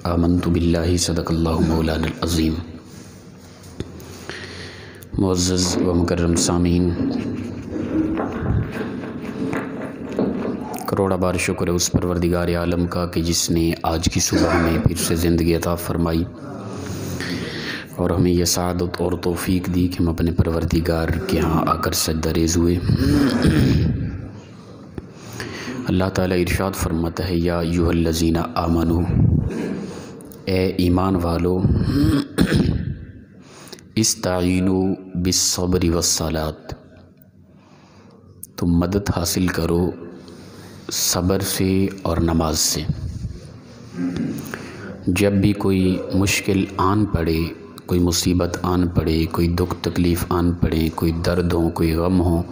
آمنت باللہ صدق اللہ مولانا العظیم۔ معزز و مکرم سامعین، کروڑا بار شکر ہے اس پروردگار عالم کا کہ جس نے آج کی صبح میں پھر سے زندگی عطا فرمائی اور ہمیں یہ سعادت اور توفیق دی کہ ہم اپنے پروردگار کے ہاں آ کر سجدہ ریز ہوئے۔ اللہ تعالیٰ ارشاد فرماتا ہے، یا ایھا الذین آمنوا، اے ایمان والو، استعینوا بالصبر والصلاۃ، تم مدد حاصل کرو صبر سے اور نماز سے۔ جب بھی کوئی مشکل آن پڑے، کوئی مصیبت آن پڑے، کوئی دکھ تکلیف آن پڑے، کوئی درد ہو، کوئی غم ہو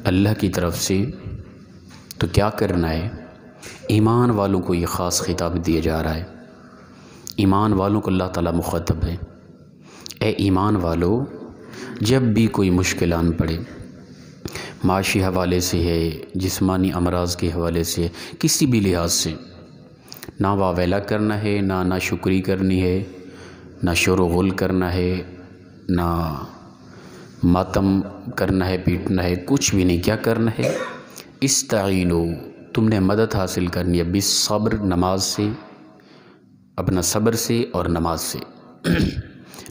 اللہ کی طرف سے، تو کیا کرنا ہے؟ ایمان والوں کو یہ خاص خطاب دیا جا رہا ہے۔ ایمان والوں کو اللہ تعالیٰ مخاطب ہے، اے ایمان والو، جب بھی کوئی مشکل آن پڑے، معاشی حوالے سے ہے، جسمانی امراض کے حوالے سے، کسی بھی لحاظ سے، نہ واویلا کرنا ہے، نہ ناشکری کرنی ہے، نہ شور و غل کرنا ہے، نہ ماتم کرنا ہے، پیٹنا ہے، کچھ بھی نہیں۔ کیا کرنا ہے؟ استعینوا، تم نے مدد حاصل کرنی ہے بالصبر، نماز سے، اپنا صبر سے اور نماز سے۔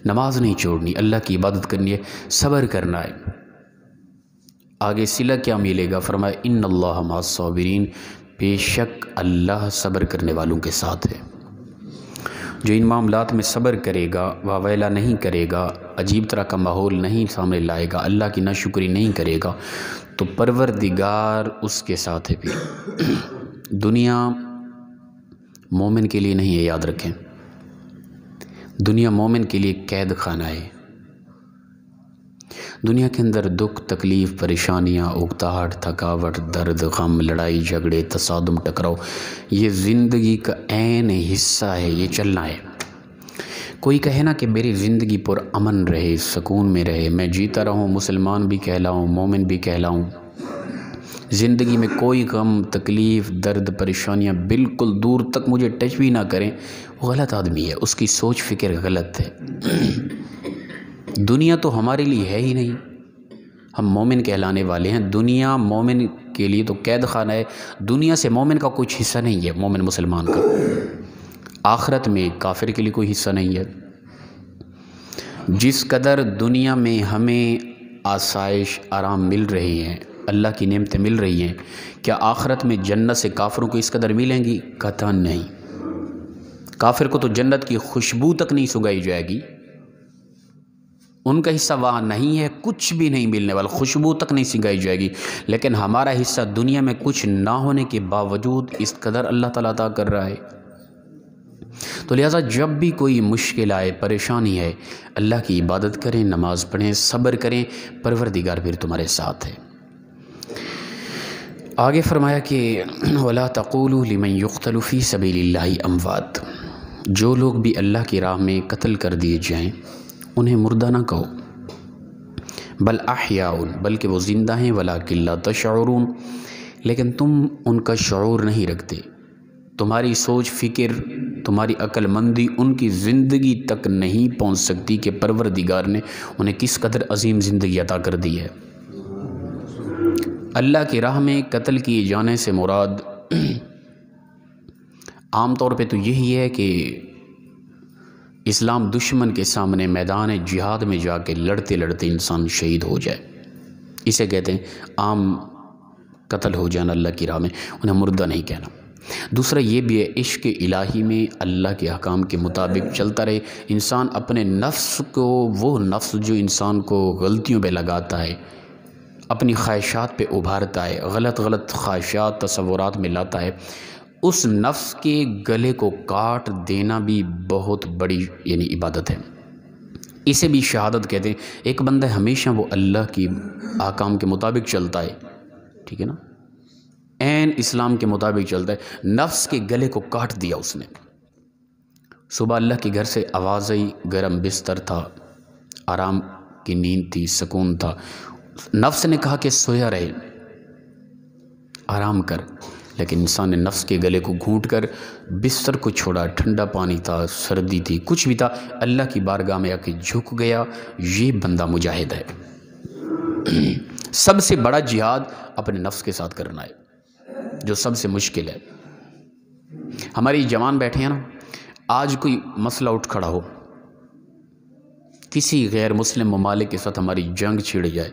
نماز نہیں چھوڑنی، اللہ کی عبادت کرنی ہے، صبر کرنا ہے۔ آگے صلہ کیا ملے گا؟ فرمایا ان اللہ مع الصابرین، بے شک اللہ صبر کرنے والوں کے ساتھ ہے۔ جو ان معاملات میں صبر کرے گا، واویلا نہیں کرے گا، عجیب طرح کا ماحول نہیں سامنے لائے گا، اللہ کی ناشکری نہیں کرے گا، تو پروردگار اس کے ساتھ ہے۔ پھر دنیا مومن کے لیے نہیں ہے، یاد رکھیں، دنیا مومن کے لیے قید خانہ ہے۔ دنیا کے اندر دکھ تکلیف، پریشانیاں، اکتاہٹ، تھکاوٹ، درد، غم، لڑائی جھگڑے، تصادم، ٹکراؤ، یہ زندگی کا عین حصہ ہے، یہ چلنا ہے۔ کوئی کہے نا کہ میری زندگی پر امن رہے، سکون میں رہے، میں جیتا رہوں، مسلمان بھی کہلاؤں، مومن بھی کہلاؤں، زندگی میں کوئی غم تکلیف درد پریشانیاں بالکل دور تک مجھے ٹچ بھی نہ کریں، وہ غلط آدمی ہے، اس کی سوچ فکر غلط ہے۔ دنیا تو ہمارے لیے ہے ہی نہیں، ہم مومن کہلانے والے ہیں۔ دنیا مومن کے لیے تو قید خانہ ہے، دنیا سے مومن کا کچھ حصہ نہیں ہے، مومن مسلمان کا۔ آخرت میں کافر کے لیے کوئی حصہ نہیں ہے۔ جس قدر دنیا میں ہمیں آسائش آرام مل رہی ہیں، اللہ کی نعمتیں مل رہی ہیں، کیا آخرت میں جنت سے کافروں کو اس قدر ملیں گی؟ قطعاً نہیں۔ کافر کو تو جنت کی خوشبو تک نہیں سنگھائی جائے گی، ان کا حصہ وہاں نہیں ہے، کچھ بھی نہیں ملنے والا، خوشبو تک نہیں سنگھائی جائے گی۔ لیکن ہمارا حصہ دنیا میں کچھ نہ ہونے کے باوجود اس قدر اللہ تعالیٰ عطا کر رہا ہے۔ تو لہٰذا جب بھی کوئی مشکل آئے، پریشانی ہے، اللہ کی عبادت کریں، نماز پڑھیں، صبر کریں، پروردگار پھر تمہارے ساتھ ہے۔ آگے فرمایا کہ وَلَا تَقُولُوا لِمَنْ يُقْتَلُ فِي سَبِيلِ اللَّهِ أَمْوَاتٌ، جو لوگ بھی اللہ کی راہ میں قتل کر دیے جائیں انہیں مردہ نہ کہو، بل احیاء، بلکہ وہ زندہ ہیں، وَلَٰكِن لَا تَشْعُرُونَ، لیکن تم ان کا شعور نہیں رکھتے، تمہاری سوچ فکر، تمہاری عقل مندی ان کی زندگی تک نہیں پہنچ سکتی کہ پروردگار نے انہیں کس قدر عظیم زندگی عطا کر دی ہے۔ اللہ کی راہ میں قتل کیے جانے سے مراد عام طور پہ تو یہی ہے کہ اسلام دشمن کے سامنے میدان جہاد میں جا کے لڑتے لڑتے انسان شہید ہو جائے، اسے کہتے ہیں عام قتل ہو جانا اللہ کی راہ میں، انہیں مردہ نہیں کہنا۔ دوسرا یہ بھی ہے، عشق الہی میں اللہ کے احکام کے مطابق چلتا رہے، انسان اپنے نفس کو، وہ نفس جو انسان کو غلطیوں پہ لگاتا ہے، اپنی خواہشات پہ ابھارتا ہے، غلط غلط خواہشات تصورات میں لاتا ہے، اس نفس کے گلے کو کاٹ دینا بھی بہت بڑی عبادت ہے، اسے بھی شہادت کہتے ہیں۔ ایک بندہ ہمیشہ وہ اللہ کی احکام کے مطابق چلتا ہے، ٹھیک ہے نا، عین اسلام کے مطابق چلتا ہے، نفس کے گلے کو کاٹ دیا اس نے۔ صبح اللہ کے گھر سے آواز آئی، گرم بستر تھا، آرام کی نیند تھی، سکون تھا، نفس نے کہا کہ سویا رہے، آرام کر، لیکن انسان نے نفس کے گلے کو گھونٹ کر بستر کو چھوڑا، ٹھنڈا پانی تھا، سردی تھی، کچھ بھی تھا، اللہ کی بارگاہ میں آ کے جھک گیا، یہ بندہ مجاہد ہے۔ سب سے بڑا جہاد اپنے نفس کے ساتھ کرنا ہے، جو سب سے مشکل ہے۔ ہماری جوان بیٹھے ہیں نا، آج کوئی مسئلہ اٹھ کھڑا ہو، کسی غیر مسلم ممالک کے ساتھ ہماری جنگ چھڑ جائے،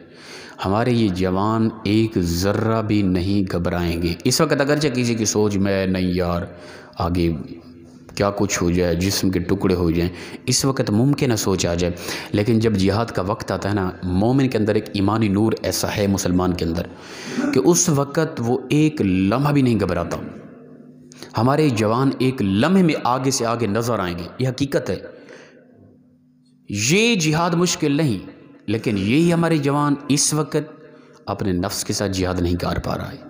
ہمارے یہ جوان ایک ذرہ بھی نہیں گھبرائیں گے۔ اس وقت اگرچہ کسی کی سوچ میں نہیں یار آگے کیا کچھ ہو جائے، جسم کے ٹکڑے ہو جائیں، اس وقت ممکن ہے سوچ آ جائے، لیکن جب جہاد کا وقت آتا ہے نا، مومن کے اندر ایک ایمانی نور ایسا ہے مسلمان کے اندر کہ اس وقت وہ ایک لمحہ بھی نہیں گھبراتا۔ ہمارے جوان ایک لمحے میں آگے سے آگے نظر آئیں گے، یہ حقیقت ہے۔ یہ جہاد مشکل نہیں، لیکن یہی ہمارے جوان اس وقت اپنے نفس کے ساتھ جہاد نہیں کر پا رہا ہے۔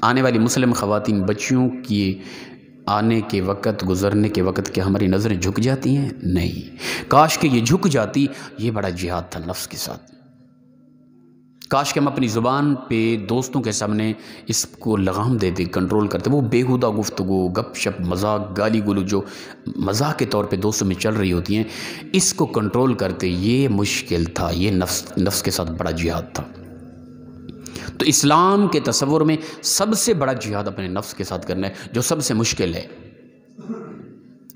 آنے والی مسلم خواتین بچیوں کی آنے کے وقت، گزرنے کے وقت کیا ہماری نظریں جھک جاتی ہیں؟ نہیں۔ کاش کہ یہ جھک جاتی، یہ بڑا جہاد تھا نفس کے ساتھ۔ کاش کہ ہم اپنی زبان پہ دوستوں کے سامنے اس کو لگام دیتے، کنٹرول کرتے۔ وہ بےہودہ گفتگو، گپ شپ، مذاق، گالی گلوچ جو مذاق کے طور پہ دوستوں میں چل رہی ہوتی ہیں، اس کو کنٹرول کرتے۔ یہ مشکل تھا، یہ نفس کے ساتھ بڑا جہاد تھا۔ تو اسلام کے تصور میں سب سے بڑا جہاد اپنے نفس کے ساتھ کرنا ہے، جو سب سے مشکل ہے۔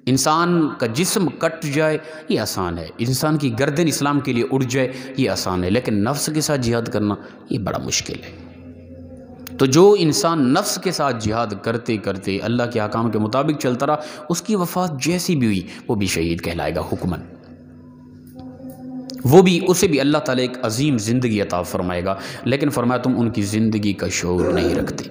انسان کا جسم کٹ جائے یہ آسان ہے، انسان کی گردن اسلام کے لیے اڑ جائے یہ آسان ہے، لیکن نفس کے ساتھ جہاد کرنا یہ بڑا مشکل ہے۔ تو جو انسان نفس کے ساتھ جہاد کرتے کرتے اللہ کے احکام کے مطابق چلتا رہا، اس کی وفات جیسی بھی ہوئی وہ بھی شہید کہلائے گا حکماً۔ اسے بھی اللہ تعالیٰ ایک عظیم زندگی عطا فرمائے گا، لیکن فرمایا تم ان کی زندگی کا شعور نہیں رکھتے،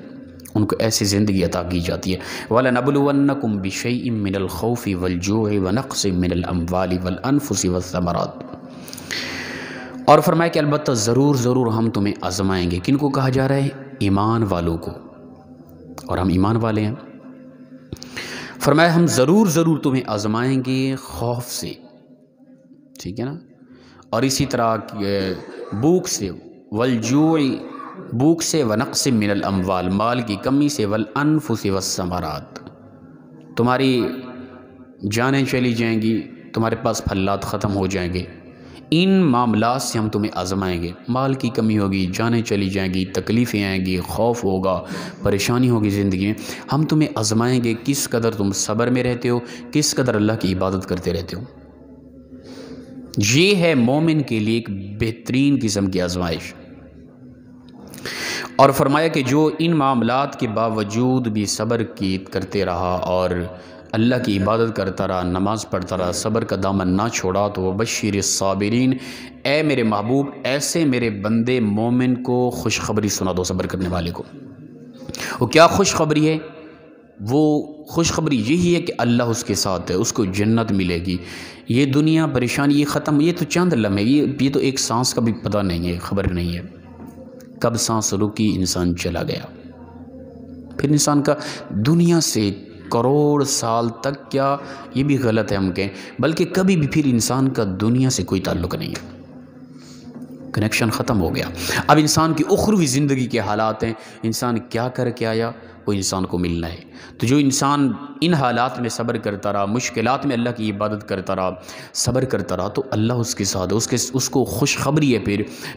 ان کو ایسی زندگی عطا کی جاتی ہے۔ وَلَنَبْلُوَنَّكُمْ بِشَيْءٍ مِّنَ الْخَوْفِ وَالْجُوعِ وَنَقْصٍ مِّنَ الْأَمْوَالِ وَالْأَنفُسِ وَالثَّمَرَاتِ، اور فرمایا کہ البتہ ضرور ہم تمہیں آزمائیں گے۔ کن کو کہا جا رہا ہے؟ ایمان والوں کو، اور ہم ایمان والے ہیں۔ فرمایا ہم ضرور تمہیں آزمائیں گے خوف سے، ٹھیک ہے نا، اور اسی طرح بھوک سے، والجوع بھوک سے، ونقص من الاموال مال کی کمی سے، والانفس والثمرات تمہاری جانیں چلی جائیں گی، تمہارے پاس پھلات ختم ہو جائیں گے، ان معاملات سے ہم تمہیں آزمائیں گے۔ مال کی کمی ہوگی، جانیں چلی جائیں گی، تکلیفیں آئیں گی، خوف ہوگا، پریشانی ہوگی زندگی میں، ہم تمہیں آزمائیں گے کس قدر تم صبر میں رہتے ہو، کس قدر اللہ کی عبادت کرتے رہتے ہو۔ یہ ہے مومن کے لیے ایک بہترین قسم کی آزمائش۔ اور فرمایا کہ جو ان معاملات کے باوجود بھی صبر کرتے رہا اور اللہ کی عبادت کرتا رہا، نماز پڑھتا رہا، صبر کا دامن نہ چھوڑا، تو وبشر الصابرین، اے میرے محبوب ایسے میرے بندے مومن کو خوشخبری سنا دو، صبر کرنے والے کو۔ وہ کیا خوشخبری ہے؟ وہ خوشخبری یہی ہے کہ اللہ اس کے ساتھ ہے، اس کو جنت ملے گی، یہ دنیا پریشانی یہ ختم، یہ تو چند لمحے، یہ تو ایک سانس کا بھی پتہ نہیں ہے، خبر نہیں ہے کب سانس رکی، انسان چلا گیا، پھر انسان کا دنیا سے کروڑ سال تک، کیا یہ بھی غلط ہے ہم کہیں، بلکہ کبھی بھی پھر انسان کا دنیا سے کوئی تعلق نہیں ہے، کنیکشن ختم ہو گیا۔ اب انسان کی اخروی زندگی کے حالات ہیں، انسان کیا کر کے آیا وہ انسان کو ملنا ہے۔ تو جو انسان ان حالات میں صبر کرتا رہا، مشکلات میں اللہ کی عبادت کرتا رہا، صبر کرتا رہا، تو اللہ اس کے ساتھ، اس کو خوشخبری ہے،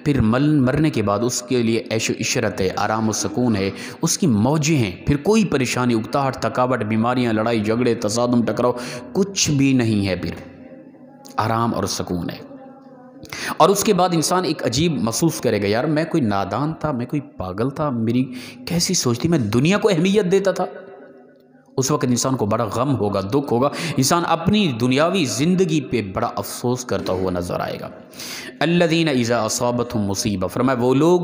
پھر مرنے کے بعد اس کے لیے عیش و عشرت ہے، آرام و سکون ہے، اس کی موجیں ہیں، پھر کوئی پریشانی، اکتاہٹ، تھکاوٹ، بیماریاں، لڑائی جھگڑے، تصادم، ٹکراؤ کچھ بھی نہیں ہے، پھر آرام اور سکون ہے۔ اور اس کے بعد انسان ایک عجیب محسوس کرے گا، یار میں کوئی نادان تھا، میں کوئی پاگل تھا، میری کیسی سوچ تھی، میں دنیا کو اہمیت دیتا تھا۔ اس وقت انسان کو بڑا غم ہوگا، دکھ ہوگا، انسان اپنی دنیاوی زندگی پہ بڑا افسوس کرتا ہوا نظر آئے گا۔ الذین اذا اصابتہم مصیبہ، فرمایا وہ لوگ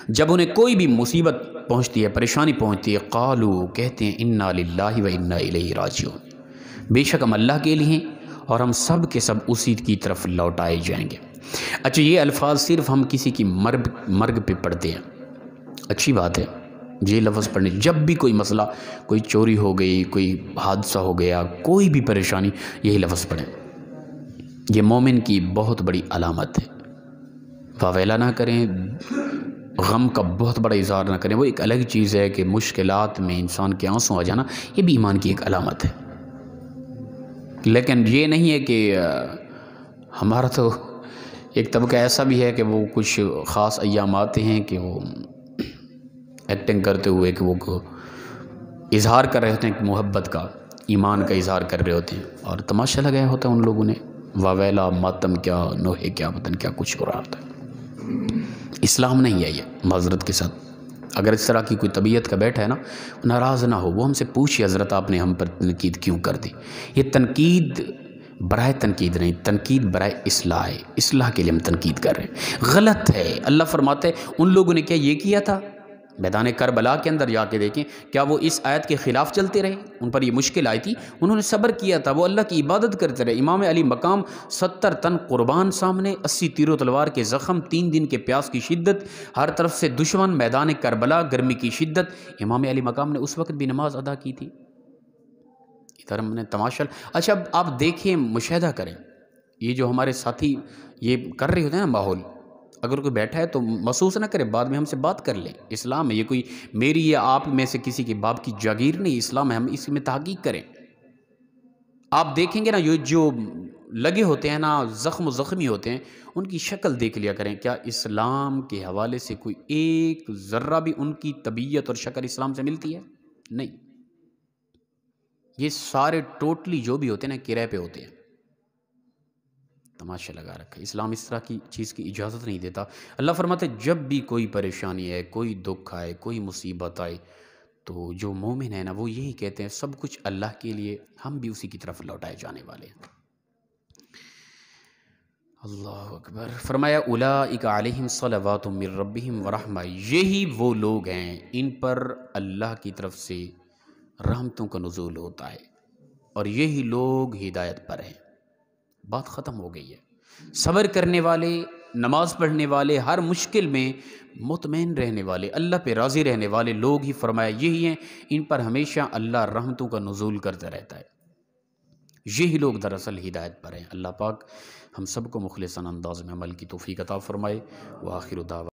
جب انہیں کوئی بھی مصیبت پہنچتی ہے، پریشانی پہنچتی ہے، قالوا کہتے ہیں انا للہ و انا الیہ راجعون، بے شک ہم اللہ کے لیے ہیں اور ہم سب کے سب اسی کی طرف لوٹائے جائیں گے۔ اچھا یہ الفاظ صرف ہم کسی کی مرگ پہ پڑھتے ہیں، اچھی بات ہے یہ لفظ پڑھنے، جب بھی کوئی مسئلہ، کوئی چوری ہو گئی، کوئی حادثہ ہو گیا، کوئی بھی پریشانی، یہی لفظ پڑھیں، یہ مومن کی بہت بڑی علامت ہے۔ واویلا نہ کریں، غم کا بہت بڑا اظہار نہ کریں. وہ ایک الگ چیز ہے کہ مشکلات میں انسان کے آنسوں آ جانا، یہ بھی ایمان کی ایک علامت ہے. لیکن یہ نہیں ہے کہ ہمارا تو ایک طبقہ ایسا بھی ہے کہ وہ کچھ خاص ایام آتے ہیں کہ وہ ایکٹنگ کرتے ہوئے کہ وہ اظہار کر رہے ہوتے ہیں محبت کا، ایمان کا اظہار کر رہے ہوتے ہیں، اور تماشا لگایا ہوتا ہے ان لوگوں نے، واویلا ماتم کیا نوحے کیا پتن کیا کچھ ہو رہا ہوتا ہے. اسلام نہیں ہے یہ، معذرت کے ساتھ. اگر اس طرح کی کوئی طبیعت کا بیٹھا ہے نا، ناراض نہ ہو، وہ ہم سے پوچھے حضرت آپ نے ہم پر تنقید کیوں کر دی. یہ تنقید برائے تنقید نہیں، تنقید برائے اصلاح ہے. اصلاح کے لیے ہم تنقید کر رہے ہیں. غلط ہے. اللہ فرماتے ہیں ان لوگوں نے کیا یہ کیا تھا؟ میدان کربلا کے اندر جا کے دیکھیں، کیا وہ اس آیت کے خلاف چلتے رہے؟ ان پر یہ مشکل آئی تھی، انہوں نے صبر کیا تھا، وہ اللہ کی عبادت کرتے رہے. امام علی مقام 70 تن قربان سامنے، 80 تیر و تلوار کے زخم، 3 دن کے پیاس کی شدت، ہر طرف سے دشمن، میدان کربلا، گرمی کی شدت. امام علی مقام نے اس وقت بھی نماز ادا کی تھی. ادھر ہم نے تماشا. اچھا اب آپ دیکھیں، مشاہدہ کریں، یہ جو ہمارے ساتھی یہ کر رہے ہوتے ہیں نا ماحول، اگر کوئی بیٹھا ہے تو محسوس نہ کرے، بعد میں ہم سے بات کر لیں. اسلام ہے، یہ کوئی میری یا آپ میں سے کسی کے باپ کی جاگیر نہیں. اسلام ہے، ہم اس میں تحقیق کریں. آپ دیکھیں گے نا یہ جو لگے ہوتے ہیں نا، زخم و زخمی ہوتے ہیں، ان کی شکل دیکھ لیا کریں. کیا اسلام کے حوالے سے کوئی ایک ذرہ بھی ان کی طبیعت اور شکل اسلام سے ملتی ہے؟ نہیں. یہ سارے ٹوٹلی جو بھی ہوتے ہیں نا، کرائے پہ ہوتے ہیں. تماشا لگا رکھا ہے. اسلام اس طرح کی چیز کی اجازت نہیں دیتا. اللہ فرماتے جب بھی کوئی پریشانی ہے، کوئی دکھ آئے، کوئی مصیبت آئے، تو جو مومن ہے نا وہ یہی کہتے ہیں سب کچھ اللہ کے لیے، ہم بھی اسی کی طرف لوٹائے جانے والے ہیں. اللہ اکبر. فرمایا اولئک علیہم صلوات من ربہم ورحمہ، یہی وہ لوگ ہیں ان پر اللہ کی طرف سے رحمتوں کا نزول ہوتا ہے، اور یہی لوگ ہدایت پر ہیں. بات ختم ہو گئی ہے. صبر کرنے والے، نماز پڑھنے والے، ہر مشکل میں مطمئن رہنے والے، اللہ پہ راضی رہنے والے لوگ ہی فرمایا یہی ہیں، ان پر ہمیشہ اللہ رحمتوں کا نزول کرتا رہتا ہے. یہی لوگ دراصل ہدایت پر ہیں. اللہ پاک ہم سب کو مخلصانہ انداز میں عمل کی توفیق عطا فرمائے. وآخر دعوانا